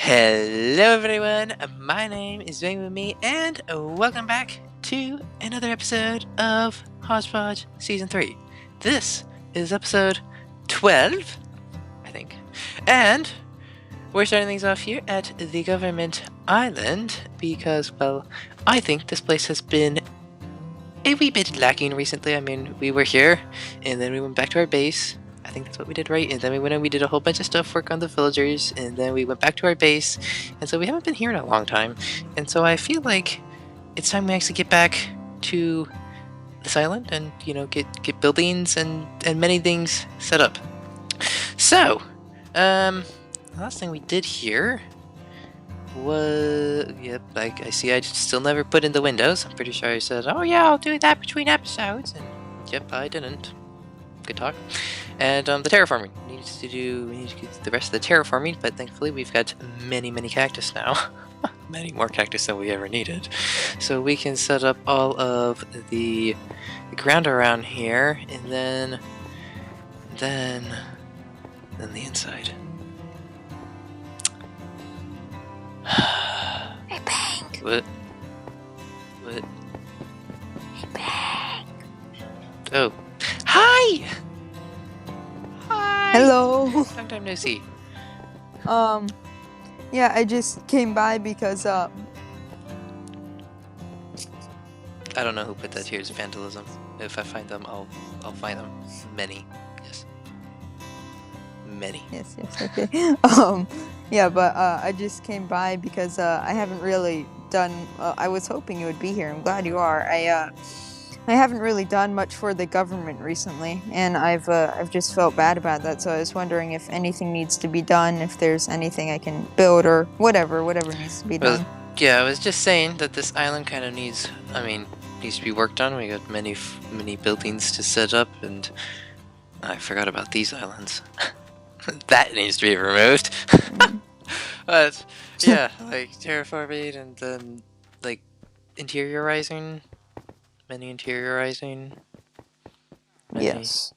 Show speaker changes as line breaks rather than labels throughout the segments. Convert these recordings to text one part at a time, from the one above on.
Hello everyone, my name is Bangboomme and welcome back to another episode of HodgePodge Season 3. This is episode 12, I think, and we're starting things off here at the government island because, well, I think this place has been a wee bit lacking recently. I mean, we were here and then we went back to our base. I think that's what we did, right? And then we went and we did a whole bunch of stuff, work on the villagers, and then we went back to our base. And so we haven't been here in a long time. And so I feel like it's time we actually get back to this island and, you know, get buildings and many things set up. So, the last thing we did here was, yep, like I see I still never put in the windows. I'm pretty sure I said, oh yeah, I'll do that between episodes. And yep, I didn't. Good talk. And the terraforming. We need to get the rest of the terraforming, but thankfully we've got many cactus now. Many more cactus than we ever needed. So we can set up all of the ground around here, and then the inside.
Hey, Bang!
What?
Hey, Bang!
Oh. Hi! Hi!
Hello.
Long time no see.
Yeah, I just came by because
I don't know who put that here as vandalism. If I find them, I'll find them. Many. Yes. Many.
yes, okay. Yeah, but I just came by because I haven't really done. I was hoping you would be here. I'm glad you are. I haven't really done much for the government recently, and I've just felt bad about that. So I was wondering if anything needs to be done, if there's anything I can build or whatever needs to be done.
Yeah, I was just saying that this island kind of needs to be worked on. We got many buildings to set up, and I forgot about these islands. That needs to be removed. But yeah, like terraforming and then like interiorizing. Many interiorizing.
Yes.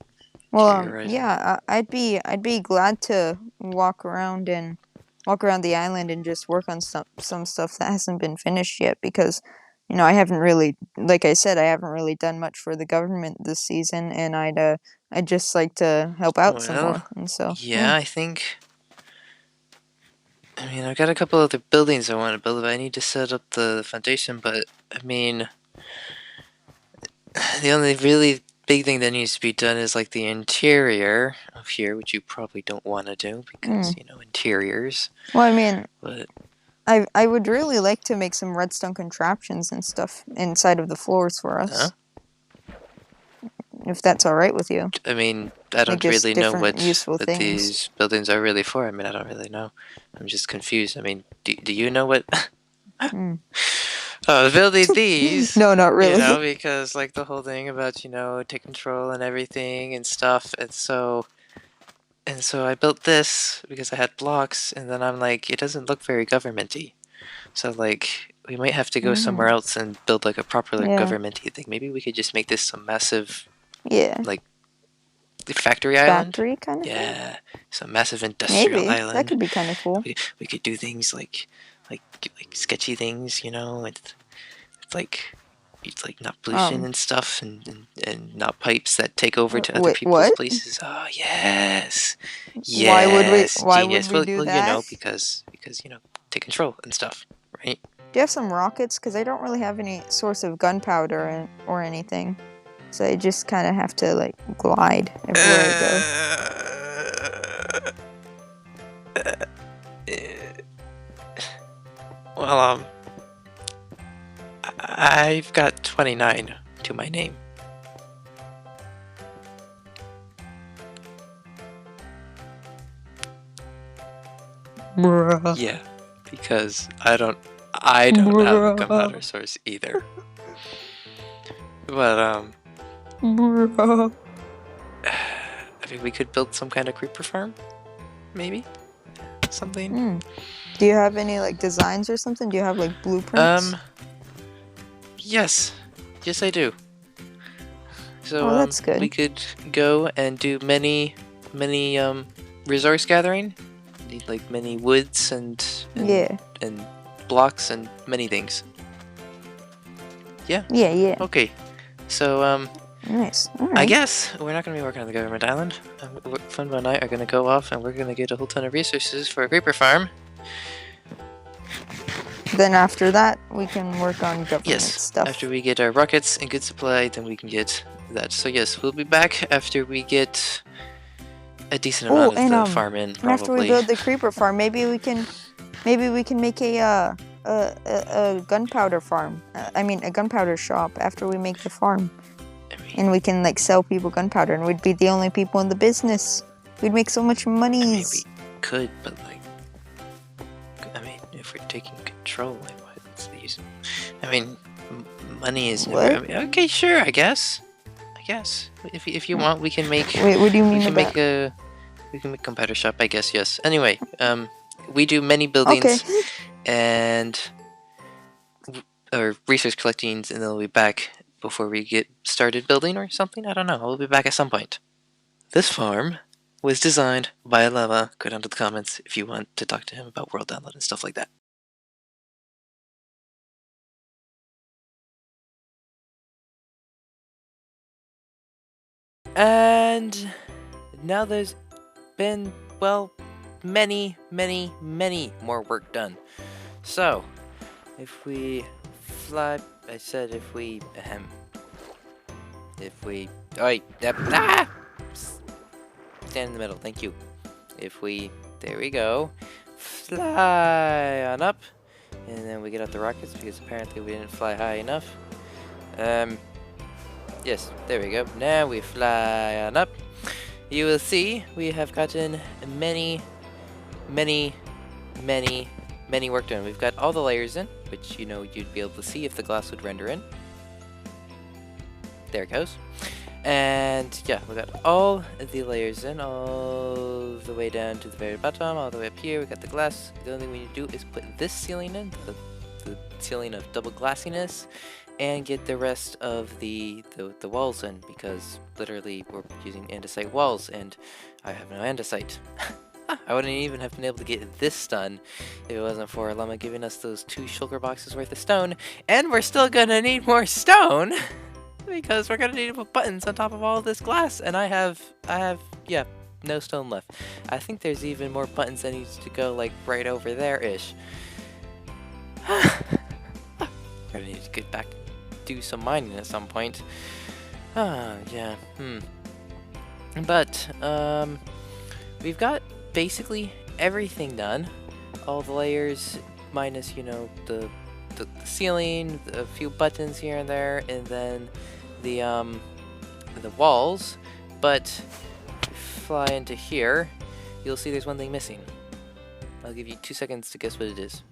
Well, yeah, I'd be glad to walk around the island and just work on some stuff that hasn't been finished yet, because, you know, I haven't really, like I said, I haven't really done much for the government this season, and I'd just like to help out some more. And so
yeah, I think. I mean, I've got a couple other buildings I want to build, but I need to set up the foundation. But I mean, the only really big thing that needs to be done is like the interior of here, which you probably don't want to do because, you know, interiors.
Well, I mean,
but
I would really like to make some redstone contraptions and stuff inside of the floors for us. If that's all right with you.
I mean, I don't really know what these buildings are really for. I mean, I don't really know. I'm just confused. I mean, do you know what? Building these.
No, not really.
You know, because like the whole thing about, you know, take control and everything and stuff. And so I built this because I had blocks, and then I'm like, it doesn't look very governmenty. So like, we might have to go somewhere else and build like a proper governmenty thing. Maybe we could just make this some massive, like, the factory island.
Factory kind of.
Yeah, thing? Some massive industrial island.
That could be kind of cool.
We could do things like sketchy things, you know, it's like not pollution and stuff, and not pipes that take over to other people's places. Oh yes, yes.
Why would we do that?
You know, because you know, take control and stuff, right?
Do you have some rockets? Because I don't really have any source of gunpowder or anything, so I just kind of have to like glide everywhere I go.
Well, I've got 29 to my name.
Bruh.
Yeah, because I don't have a gunpowder source either. But
Bruh.
I think we could build some kind of creeper farm, maybe something.
Do you have any like designs or something? Do you have like blueprints?
Yes I do. So
that's good.
We could go and do many resource gathering need like many woods and
Yeah.
and blocks and many things. Yeah.
Yeah.
Okay. So
Nice. All right.
I guess we're not gonna be working on the government island. FunBo and I are gonna go off and we're gonna get a whole ton of resources for a creeper farm.
Then after that, we can work on government
Yes.
stuff.
After we get our rockets and good supply, then we can get that. So yes, we'll be back after we get a decent amount of the farm in. Probably.
And after we build the creeper farm, maybe we can make a gunpowder farm. I mean, a gunpowder shop after we make the farm. And we can like sell people gunpowder, and we'd be the only people in the business. We'd make so much money.
I mean, we could, but like, I mean, if we're taking control, like, what's the use? I mean, money is.
What?
I mean, okay, sure. I guess. If you want, we can make.
Wait, what do you mean
we can
about?
We can make a gunpowder shop. I guess yes. Anyway, we do many buildings
Okay.
and or resource collecting, and then we'll be back before we get started building or something. I don't know. We'll be back at some point. This farm was designed by Olehma. Go down to the comments if you want to talk to him about world download and stuff like that. And now there's been, well, many more work done. So, if we fly, I said if we, stand in the middle, thank you. If we, there we go, fly on up, and then we get out the rockets because apparently we didn't fly high enough. Yes, there we go. Now we fly on up. You will see we have gotten many work done. We've got all the layers in, which you know you'd be able to see if the glass would render in. There it goes. And yeah, we got all the layers in, all the way down to the very bottom, all the way up here. We got the glass. The only thing we need to do is put this ceiling in, the ceiling of double glassiness, and get the rest of the walls in, because literally we're using andesite walls and I have no andesite. I wouldn't even have been able to get this done if it wasn't for Olehma giving us those 2 shulker boxes worth of stone, and we're still gonna need more stone because we're gonna need to put buttons on top of all this glass, and I have yeah, no stone left. I think there's even more buttons that needs to go like right over there-ish. Gonna need to get back and do some mining at some point. Yeah, But, we've got basically everything done. All the layers, minus, you know, the ceiling, a few buttons here and there, and then the walls. But, fly into here, you'll see there's one thing missing. I'll give you 2 seconds to guess what it is.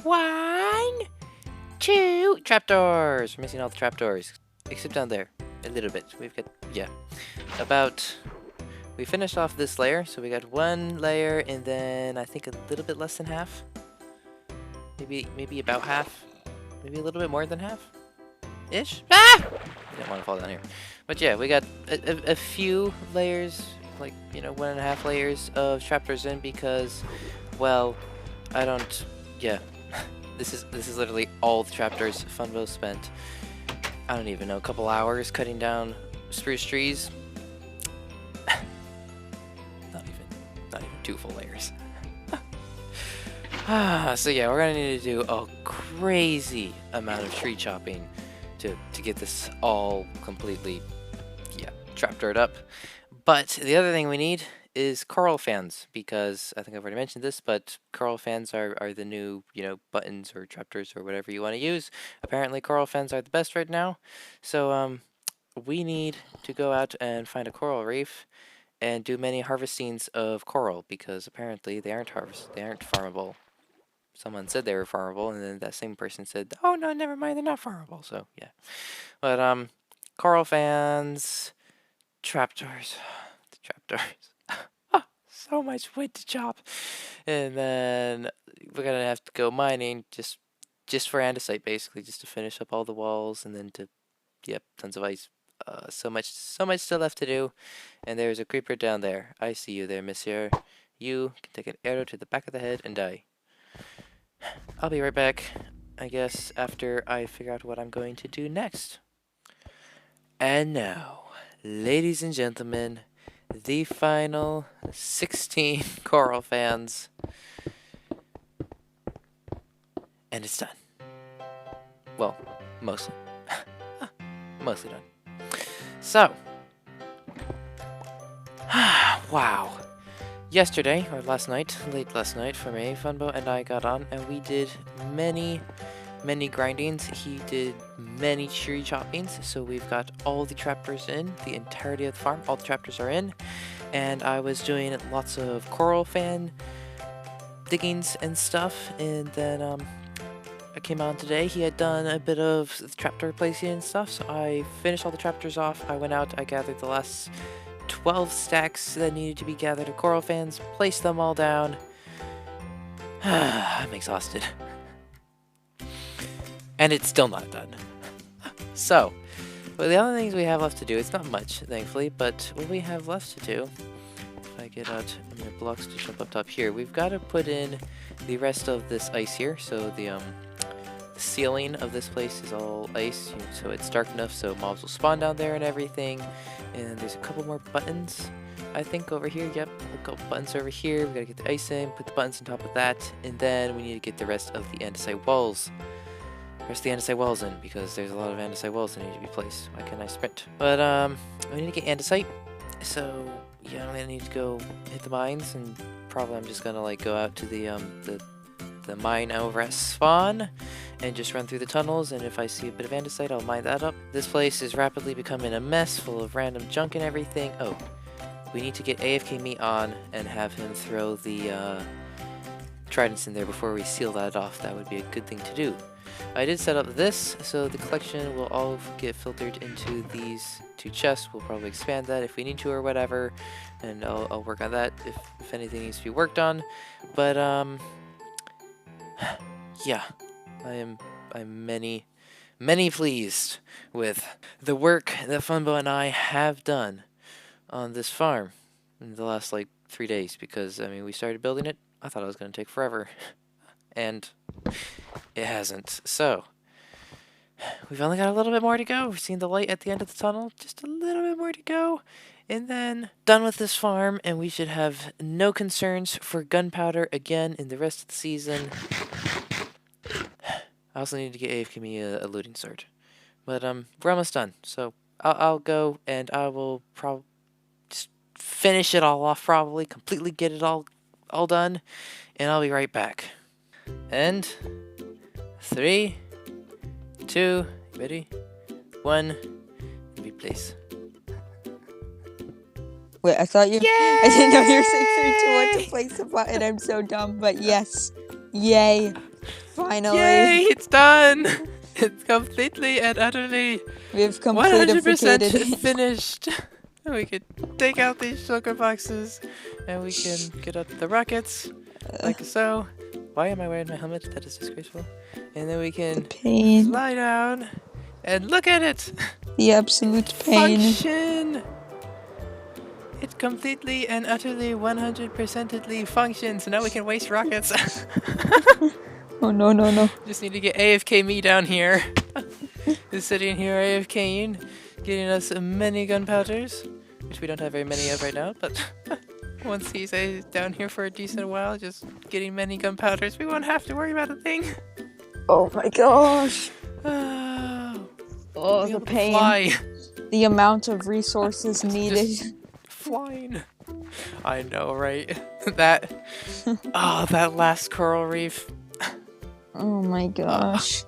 1, 2 trapdoors. We're missing all the trapdoors, except down there a little bit. We've got, yeah, we finished off this layer, so we got 1 layer, and then I think a little bit less than half, maybe about half, maybe a little bit more than half ish. I didn't want to fall down here, but yeah, we got a few layers, like, you know, 1.5 layers of trapdoors in, because, well, I don't, yeah. This is literally all the trapdoors FunBo spent, I don't even know, a couple hours cutting down spruce trees. not even 2 full layers. So yeah, we're gonna need to do a crazy amount of tree chopping to get this all completely, yeah, trapdoored up. But the other thing we need is coral fans, because I think I've already mentioned this, but coral fans are the new, you know, buttons or trapdoors or whatever you want to use. Apparently coral fans are the best right now. So we need to go out and find a coral reef and do many harvestings of coral, because apparently they aren't farmable. Someone said they were farmable, and then that same person said, oh no, never mind, they're not farmable. So yeah, but coral fans, trapdoors, the trapdoors. So much wood to chop, and then we're gonna have to go mining just for andesite, basically, just to finish up all the walls, and then to, yep, tons of ice. So much still left to do, and there's a creeper down there. I see you there, monsieur. you can take an arrow to the back of the head and die. I'll be right back, I guess, after I figure out what I'm going to do next. And now, ladies and gentlemen, the final 16 coral fans. And it's done. Well, mostly. Mostly done. So, wow. Yesterday, or last night, late last night for me, FunBo and I got on and we did many grindings. He did many tree choppings, so we've got all the trapdoors in, the entirety of the farm, all the trapdoors are in, and I was doing lots of coral fan diggings and stuff, and then I came on today. He had done a bit of trapdoor placing and stuff, so I finished all the trapdoors off. I went out, I gathered the last 12 stacks that needed to be gathered of coral fans, placed them all down. I'm exhausted. And it's still not done. So, well, the other things we have left to do, it's not much, thankfully, but what we have left to do, if I get out my blocks to jump up top here, we've got to put in the rest of this ice here, so the ceiling of this place is all ice, so it's dark enough so mobs will spawn down there and everything. And there's a couple more buttons, I think, over here. Yep, a couple buttons over here. We gotta get the ice in, put the buttons on top of that, and then we need to get the rest of the andesite walls. Rest of the andesite walls in, because there's a lot of andesite walls that need to be placed. Why can't I sprint? But we need to get andesite, so yeah, I'm gonna need to go hit the mines, and probably I'm just gonna like go out to the mine over at spawn and just run through the tunnels, and if I see a bit of andesite, I'll mine that up. This place is rapidly becoming a mess full of random junk and everything. Oh, we need to get AFK meat on and have him throw the tridents in there before we seal that off. That would be a good thing to do. I did set up this, so the collection will all get filtered into these two chests. We'll probably expand that if we need to or whatever, and I'll work on that if anything needs to be worked on. But yeah, I'm many pleased with the work that FunBo and I have done on this farm in the last like 3 days, because I mean, we started building it. I thought it was going to take forever, and it hasn't. So we've only got a little bit more to go. We've seen the light at the end of the tunnel, just a little bit more to go, and then done with this farm, and we should have no concerns for gunpowder again in the rest of the season. I also need to get AFK me a looting sword. But we're almost done, so I'll go and I will probably just finish it all off, probably completely get it all done, and I'll be right back. And 3, 2, ready, 1, replace.
Wait, I thought you.
Yay!
I didn't know you were saying 3, 2, 1 to place the button. I'm so dumb, but yes, yay! Finally,
Yay! It's done. It's completely and utterly
we've completed
100% finished. We can take out these sugar boxes, and we can get up the rockets, like so. Why am I wearing my helmet? That is disgraceful. And then we can fly down, and look at it!
The absolute pain.
Function! It completely and utterly 100%edly functions, so now we can waste rockets.
Oh no.
Just need to get AFK me down here. Just sitting here AFKing, getting us many gunpowders, which we don't have very many of right now, but once he stays down here for a decent while, just getting many gunpowders, we won't have to worry about a thing.
Oh my gosh.
Oh,
the pain.
Fly.
The amount of resources needed.
Flying. I know, right? That last coral reef.
Oh my gosh.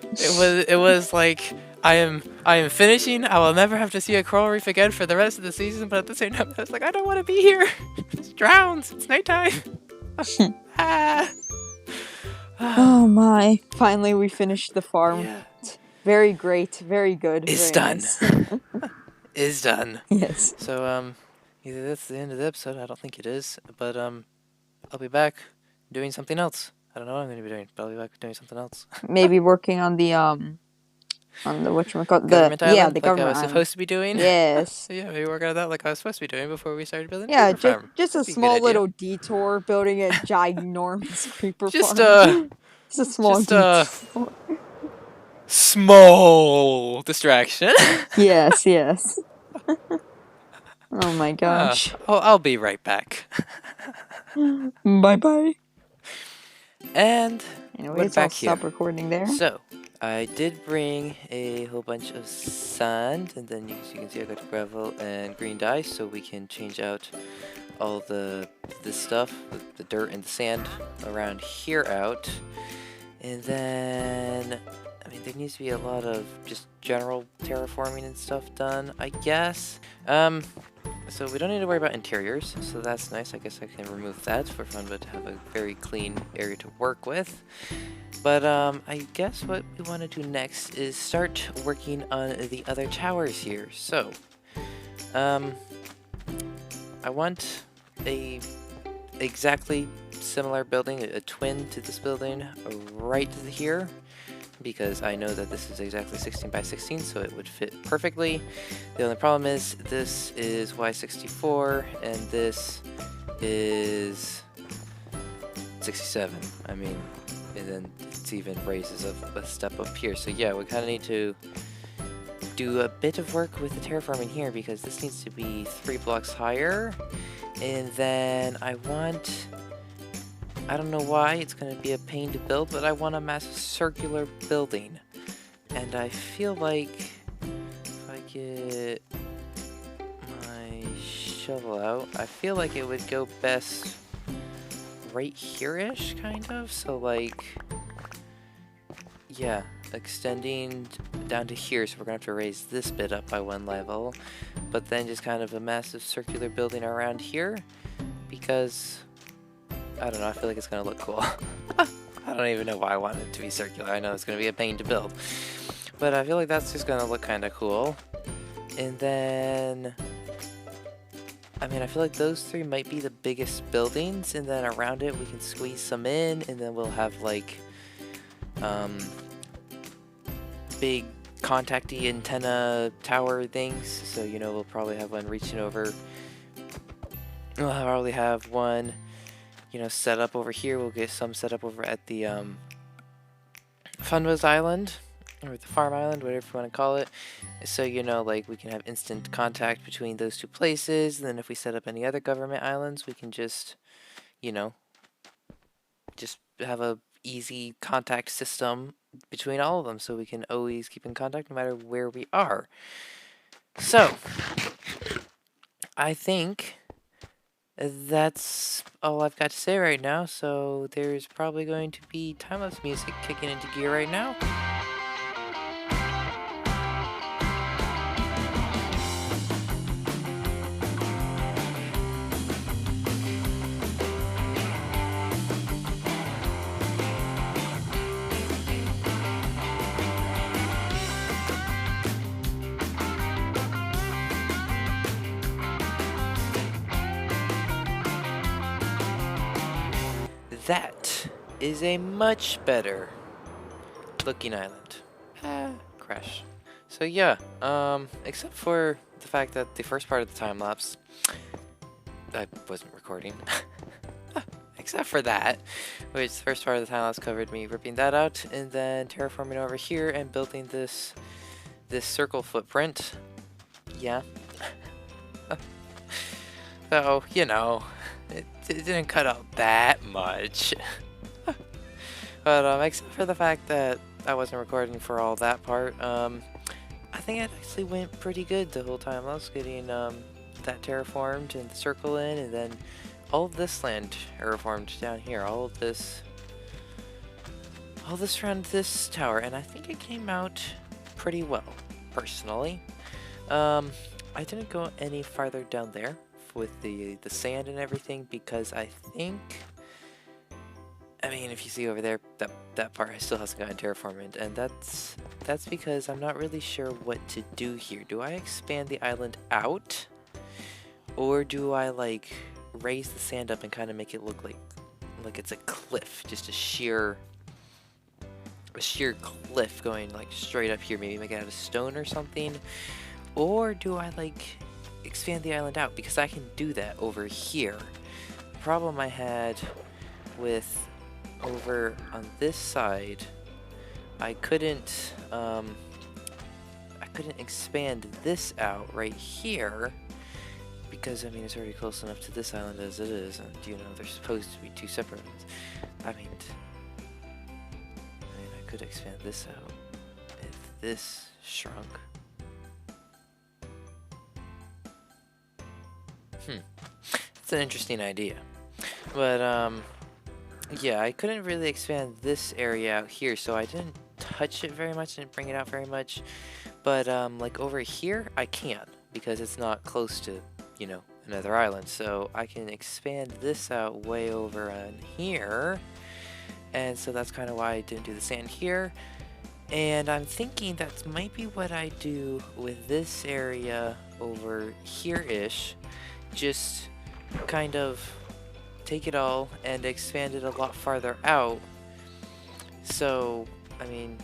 It was like I am finishing. I will never have to see a coral reef again for the rest of the season, but at the same time I was like, I don't want to be here. It drowns. It's nighttime.
Oh my. Finally we finished the farm.
Yeah.
Very great, very good.
It's
very
done.
nice.
It's done.
Yes.
So either that's the end of the episode, I don't think it is, but I'll be back doing something else. I don't know what I'm going to be doing, but I'll be back doing something else.
Maybe working on the on the whatchamacallit,
Government island,
the
like I
government
was
island.
supposed to be doing.
Yes.
Yeah, maybe working on that like I was supposed to be doing before we started building
Yeah,
creeper farm.
just a
That'd be a good
small
idea.
little detour building a ginormous creeper
Just
farm. Just a small detour.
Small distraction.
Yes, yes. Oh my gosh.
I'll be right back.
Bye bye.
And
Anyways,
back
I'll stop recording there.
So, I did bring a whole bunch of sand, and then as you can see I got gravel and green dye, so we can change out all this stuff, the dirt and the sand around here out. And then, I mean, there needs to be a lot of just general terraforming and stuff done, I guess. So we don't need to worry about interiors, so that's nice. I guess I can remove that for FunBo to have a very clean area to work with. But I guess what we want to do next is start working on the other towers here. So, I want a exactly similar building, a twin to this building, right here. Because I know that this is exactly 16 by 16, so it would fit perfectly. The only problem is this is Y64 and this is 67. I mean, and then it's even raises a step up here. So yeah, we kind of need to do a bit of work with the terraforming here because this needs to be 3 blocks higher. And then I don't know why it's going to be a pain to build, but I want a massive circular building. And I feel like if I get my shovel out, I feel like it would go best right here-ish, kind of. So like, yeah, extending down to here. So we're going to have to raise this bit up by 1 level. But then just kind of a massive circular building around here. Because I don't know, I feel like it's going to look cool. I don't even know why I want it to be circular. I know it's going to be a pain to build. But I feel like that's just going to look kind of cool. And then, I mean, I feel like those 3 might be the biggest buildings. And then around it, we can squeeze some in. And then we'll have like, big contacty antenna tower things. So, you know, we'll probably have one reaching over. We'll probably have one, you know, set up over here. We'll get some set up over at the FunBo's island, or the farm island, whatever you want to call it. So, you know, like we can have instant contact between those 2 places. And then if we set up any other government islands, we can just, you know, just have a easy contact system between all of them. So we can always keep in contact no matter where we are. So, I think that's all I've got to say right now, so there's probably going to be time-lapse music kicking into gear right now. That is a much better looking island. Crash. So yeah, except for the fact that the first part of the time lapse, I wasn't recording. Except for that, which the first part of the time lapse covered me ripping that out and then terraforming over here and building this circle footprint. Yeah. So, you know, it didn't cut out that much. But except for the fact that I wasn't recording for all that part, I think it actually went pretty good the whole time. I was getting that terraformed and the circle in, and then all of this land terraformed down here. All this around this tower, and I think it came out pretty well, personally. I didn't go any farther down there with the sand and everything because I think, I mean, if you see over there, that part still hasn't gotten terraformed, and that's because I'm not really sure what to do here. Do I expand the island out, or do I like raise the sand up and kind of make it look like it's a cliff, just a sheer sheer cliff going like straight up here, maybe make it out of stone or something? Or do I like expand the island out? Because I can do that over here. The problem I had with over on this side, I couldn't expand this out right here because I mean it's already close enough to this island as it is, and you know they're supposed to be two separate ones. I mean I could expand this out if this shrunk. It's an interesting idea, but yeah, I couldn't really expand this area out here, so I didn't touch it very much, didn't bring it out very much. But like over here, I can because it's not close to, you know, another island. So I can expand this out way over on here, and so that's kind of why I didn't do the sand here. And I'm thinking that might be what I do with this area over here-ish. Just kind of take it all and expand it a lot farther out. So, I mean,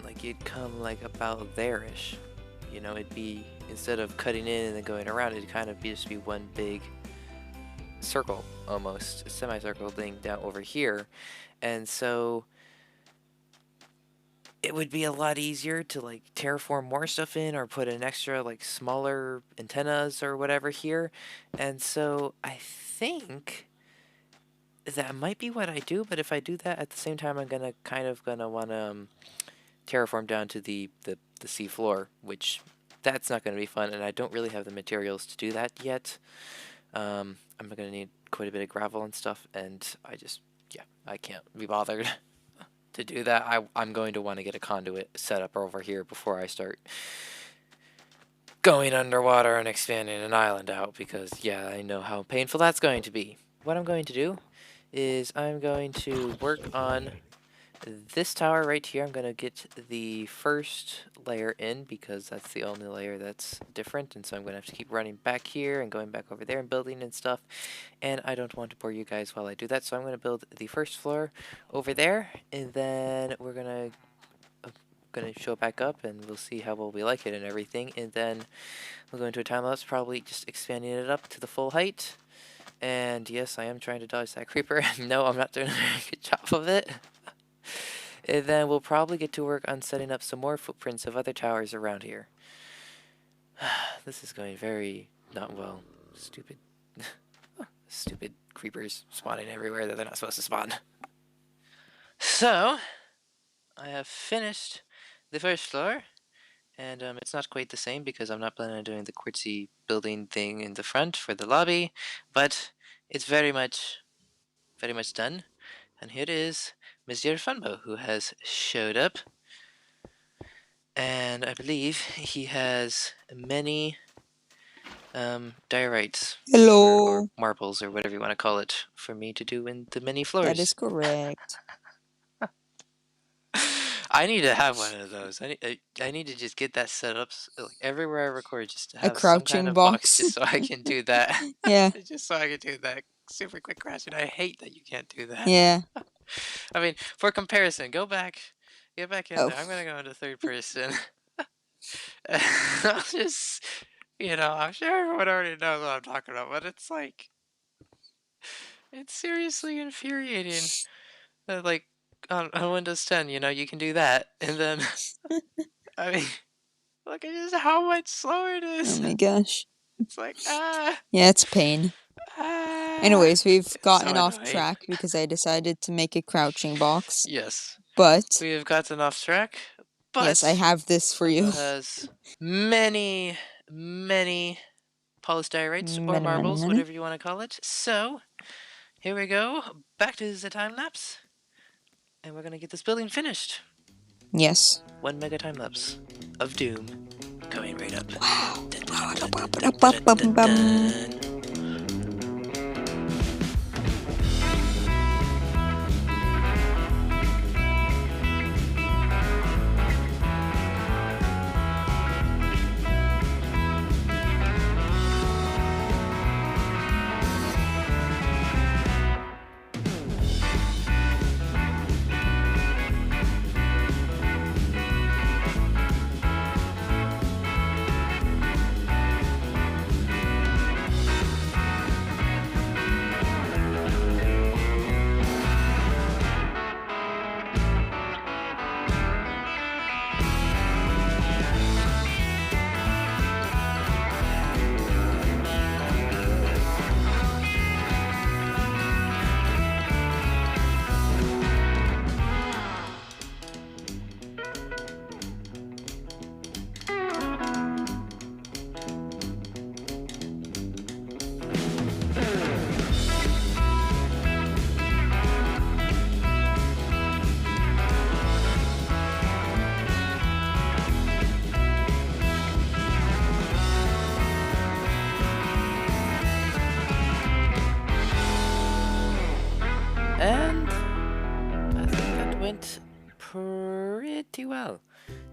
like you'd come like about there-ish. You know, it'd be, instead of cutting in and then going around, it'd kind of just be one big circle, almost, a semicircle thing down over here. And so it would be a lot easier to like terraform more stuff in or put an extra like smaller antennas or whatever here. And so I think that might be what I do, but if I do that at the same time, I'm gonna want to terraform down to the sea floor, which that's not gonna be fun, and I don't really have the materials to do that yet. I'm gonna need quite a bit of gravel and stuff, and I can't be bothered to do that. I'm going to want to get a conduit set up over here before I start going underwater and expanding an island out, because yeah, I know how painful that's going to be. What I'm going to do is I'm going to work on this tower right here. I'm going to get the first layer in because that's the only layer that's different, and so I'm going to have to keep running back here and going back over there and building and stuff, and I don't want to bore you guys while I do that, so I'm going to build the first floor over there, and then we're going to show it back up and we'll see how well we like it and everything, and then we'll go into a time lapse, probably just expanding it up to the full height. And yes, I am trying to dodge that creeper. No, I'm not doing a very good job of it. And then we'll probably get to work on setting up some more footprints of other towers around here. This is going very not well. Stupid. Stupid creepers spawning everywhere that they're not supposed to spawn. So, I have finished the first floor. And it's not quite the same because I'm not planning on doing the quartzy building thing in the front for the lobby, but it's very much done. And here is Monsieur FunBo, who has showed up, and I believe he has many diorites, or marbles, or whatever you want to call it, for me to do in the many floors.
That is correct.
I need to have one of those. I need to just get that set up like, everywhere I record, just to have
A crouching
some kind of
box.
just so I can do that.
Yeah.
Just so I can do that super quick crash, and I hate that you can't do that.
Yeah.
I mean, for comparison, get back in there. I'm gonna go into third person. I'll just, I'm sure everyone already knows what I'm talking about, but it's like, it's seriously infuriating. Like, on Windows 10, you can do that, and then, I mean, look at just how much slower it is.
Oh my gosh.
It's like,
Yeah, it's pain. Anyways, we've gotten off track because I decided to make a crouching box.
Yes.
But
we have gotten off track, but
yes, I have this for you.
It has many, many polished diorites or marbles, whatever you want to call it. So, here we go. Back to the time lapse. And we're gonna get this building finished.
Yes.
1 mega time lapse of doom going right up.
Wow.
went pretty well.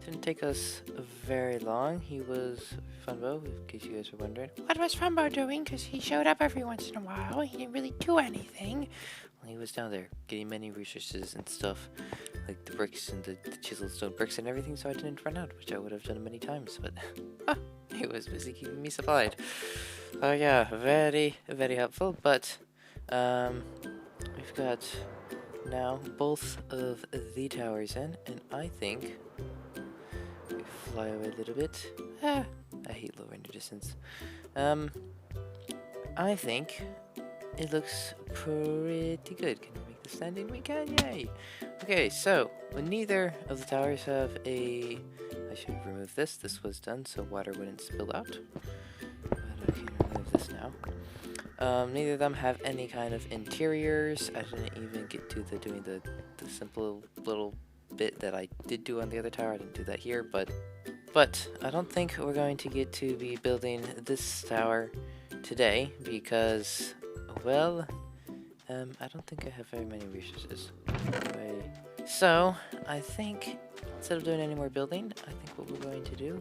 Didn't take us very long. He was FunBo, in case you guys were wondering. What was FunBo doing? Because he showed up every once in a while. He didn't really do anything. Well, he was down there getting many resources and stuff, like the bricks and the chiseled stone bricks and everything, so I didn't run out, which I would have done many times, but he was busy keeping me supplied. Oh yeah, very, very helpful, but we've got now both of the towers in, and I think we fly away a little bit. I hate low render distance. I think it looks pretty good. Can we make this standing? We can, yay! Okay, so when neither of the towers have a... I should remove this. This was done so water wouldn't spill out. But I can remove this now. Neither of them have any kind of interiors. I didn't even get to doing the simple little bit that I did do on the other tower. I didn't do that here, but I don't think we're going to get to be building this tower today because, well, I don't think I have very many resources. Anyway, so I think instead of doing any more building, I think what we're going to do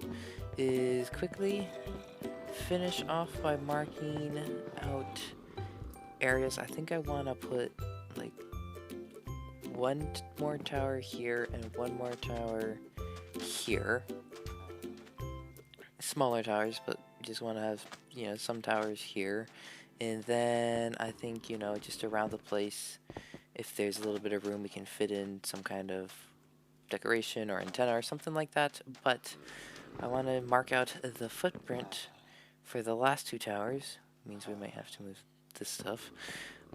is quickly finish off by marking out areas. I think I want to put like one more tower here and one more tower here. Smaller towers, but just want to have, you know, some towers here. And then I think, you know, just around the place, if there's a little bit of room, we can fit in some kind of decoration or antenna or something like that. But I want to mark out the footprint for the last two towers. Means we might have to move this stuff.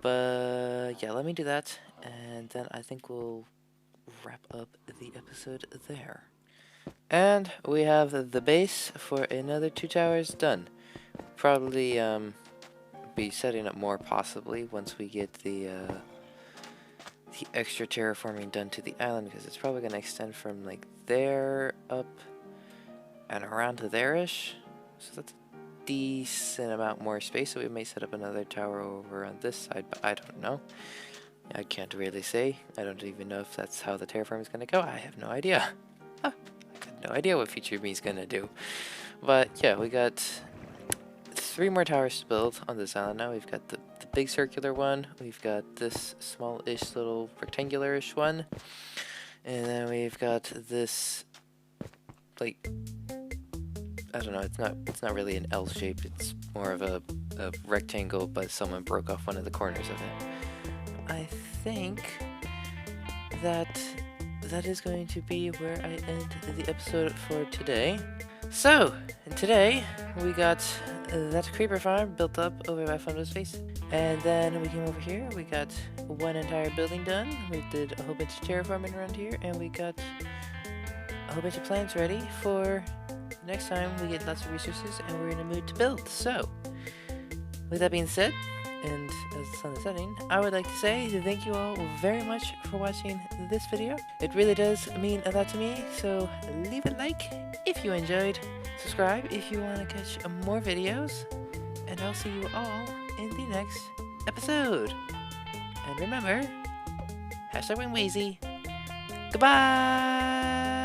But yeah, let me do that. And then I think we'll wrap up the episode there. And we have the base for another two towers done. Probably be setting up more possibly once we get the extra terraforming done to the island, because it's probably going to extend from like there up and around to there-ish. So that's a decent amount more space, so we may set up another tower over on this side, but I don't know. I can't really say. I don't even know if that's how the terraforming is going to go. I have no idea. I have no idea what future me is going to do. But yeah, we got 3 more towers to build on this island now. We've got the big circular one. We've got this small-ish little rectangular-ish one. And then we've got this, like, I don't know, it's not really an L shape. It's more of a rectangle, but someone broke off one of the corners of it. I think that is going to be where I end the episode for today. So, today we got that creeper farm built up over by FunBo's face. And then we came over here, we got one entire building done. We did a whole bunch of terraforming around here, and we got a whole bunch of plans ready for next time we get lots of resources and we're in a mood to build. So, with that being said, and as the sun is setting, I would like to say thank you all very much for watching this video. It really does mean a lot to me, so leave a like if you enjoyed, subscribe if you want to catch more videos, and I'll see you all in the next episode. And remember, #WingWheezy. Goodbye!